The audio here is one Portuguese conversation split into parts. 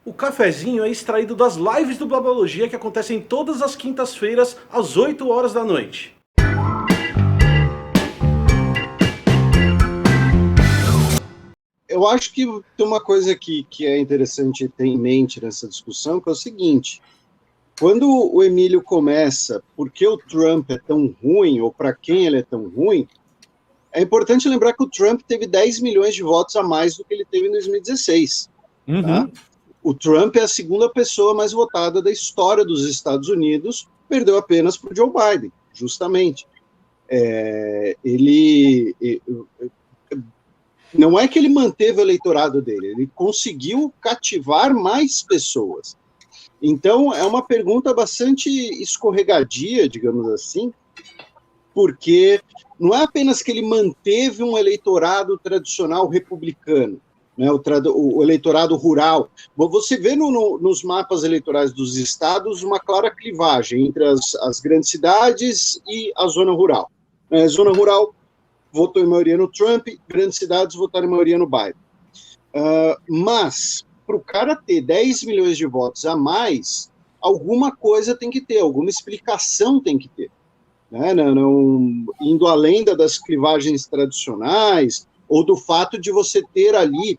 O cafezinho é extraído das lives do Blabologia que acontecem todas as quintas-feiras às 8 horas da noite. Eu acho que tem uma coisa que é interessante ter em mente nessa discussão, que é o seguinte: quando o Emílio começa, por que o Trump é tão ruim, ou para quem ele é tão ruim, é importante lembrar que o Trump teve 10 milhões de votos a mais do que ele teve em 2016. Tá? O Trump é a segunda pessoa mais votada da história dos Estados Unidos, perdeu apenas para o Joe Biden, justamente. Não é que ele manteve o eleitorado dele, ele conseguiu cativar mais pessoas. Então, é uma pergunta bastante escorregadia, digamos assim, porque não é apenas que ele manteve um eleitorado tradicional republicano, né, o eleitorado rural. Você vê nos mapas eleitorais dos estados uma clara clivagem entre as grandes cidades e a zona rural. A zona rural votou em maioria no Trump, grandes cidades votaram em maioria no Biden. Mas, para o cara ter 10 milhões de votos a mais, alguma coisa tem que ter, alguma explicação tem que ter. Né? Não, indo além das clivagens tradicionais, ou do fato de você ter ali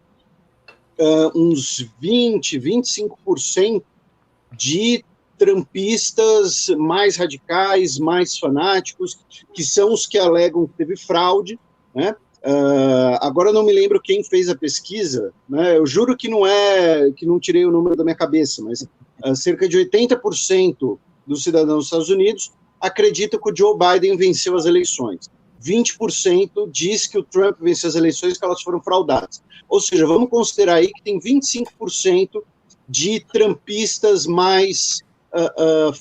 uns 20, 25% de trumpistas mais radicais, mais fanáticos, que são os que alegam que teve fraude, né? Agora eu não me lembro quem fez a pesquisa, né? Eu juro que não tirei o número da minha cabeça, mas cerca de 80% dos cidadãos dos Estados Unidos acreditam que o Joe Biden venceu as eleições. 20% diz que o Trump venceu as eleições, que elas foram fraudadas. Ou seja, vamos considerar aí que tem 25% de trumpistas mais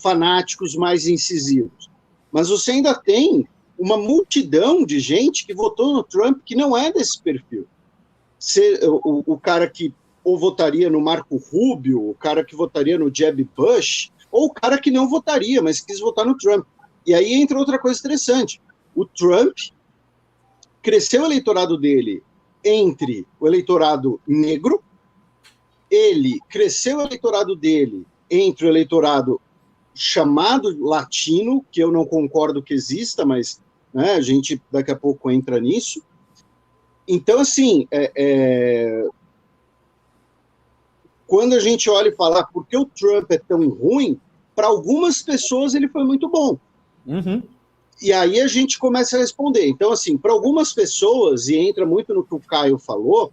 fanáticos, mais incisivos. Mas você ainda tem uma multidão de gente que votou no Trump que não é desse perfil. O cara que ou votaria no Marco Rubio, o cara que votaria no Jeb Bush, ou o cara que não votaria, mas quis votar no Trump. E aí entra outra coisa interessante. O Trump cresceu o eleitorado dele entre o eleitorado negro, ele cresceu o eleitorado dele entre o eleitorado chamado latino, que eu não concordo que exista, mas né, a gente daqui a pouco entra nisso. Então, assim, quando a gente olha e fala por que o Trump é tão ruim, para algumas pessoas ele foi muito bom. E aí a gente começa a responder. Então, assim, para algumas pessoas, e entra muito no que o Caio falou,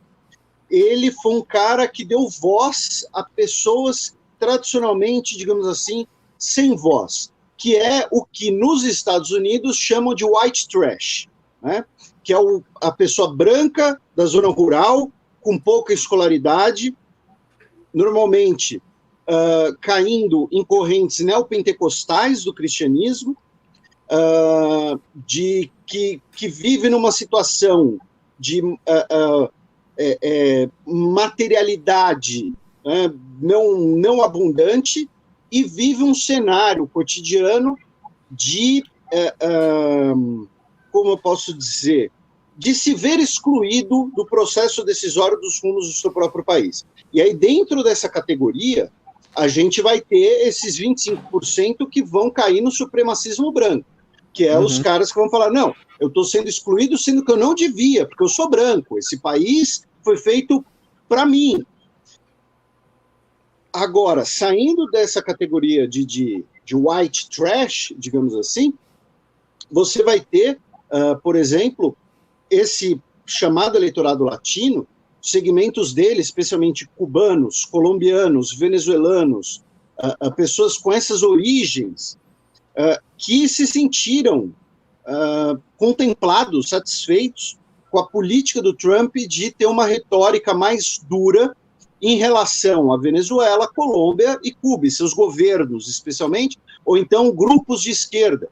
ele foi um cara que deu voz a pessoas tradicionalmente, digamos assim, sem voz, que é o que nos Estados Unidos chamam de white trash, né? Que é a pessoa branca da zona rural, com pouca escolaridade, normalmente caindo em correntes neopentecostais do cristianismo, que vive numa situação de materialidade não abundante e vive um cenário cotidiano de, como eu posso dizer, de se ver excluído do processo decisório dos rumos do seu próprio país. E aí, dentro dessa categoria, a gente vai ter esses 25% que vão cair no supremacismo branco, que é os caras que vão falar, não, eu estou sendo excluído sendo que eu não devia, porque eu sou branco, esse país foi feito para mim. Agora, saindo dessa categoria de white trash, digamos assim, você vai ter, por exemplo, esse chamado eleitorado latino, segmentos dele, especialmente cubanos, colombianos, venezuelanos, pessoas com essas origens, que se sentiram contemplados, satisfeitos com a política do Trump de ter uma retórica mais dura em relação à Venezuela, Colômbia e Cuba, e seus governos, especialmente, ou então grupos de esquerda,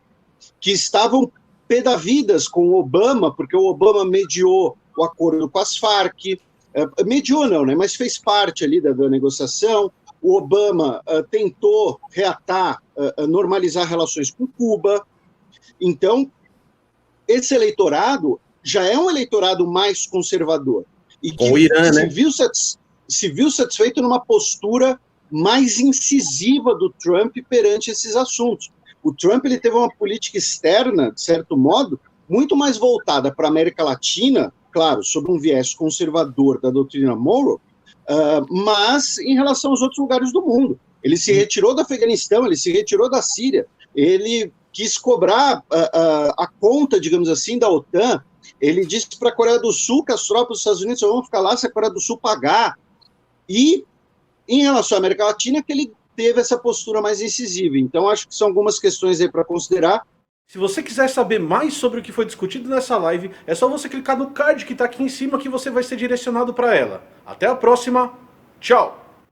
que estavam pé da vidas com o Obama, porque o Obama mediou o acordo com as Farc, mediou não, né, mas fez parte ali da negociação. O Obama tentou reatar, normalizar relações com Cuba. Então, esse eleitorado já é um eleitorado mais conservador. E com o Irã, né? Viu se viu satisfeito numa postura mais incisiva do Trump perante esses assuntos. O Trump ele teve uma política externa, de certo modo, muito mais voltada para a América Latina, claro, sob um viés conservador da doutrina Monroe, mas em relação aos outros lugares do mundo. Ele se retirou do Afeganistão, ele se retirou da Síria, ele quis cobrar a conta, digamos assim, da OTAN. Ele disse para a Coreia do Sul que as tropas dos Estados Unidos só vão ficar lá se a Coreia do Sul pagar. E, em relação à América Latina, que ele teve essa postura mais incisiva. Então, acho que são algumas questões aí para considerar. Se você quiser saber mais sobre o que foi discutido nessa live, é só você clicar no card que está aqui em cima que você vai ser direcionado para ela. Até a próxima, tchau!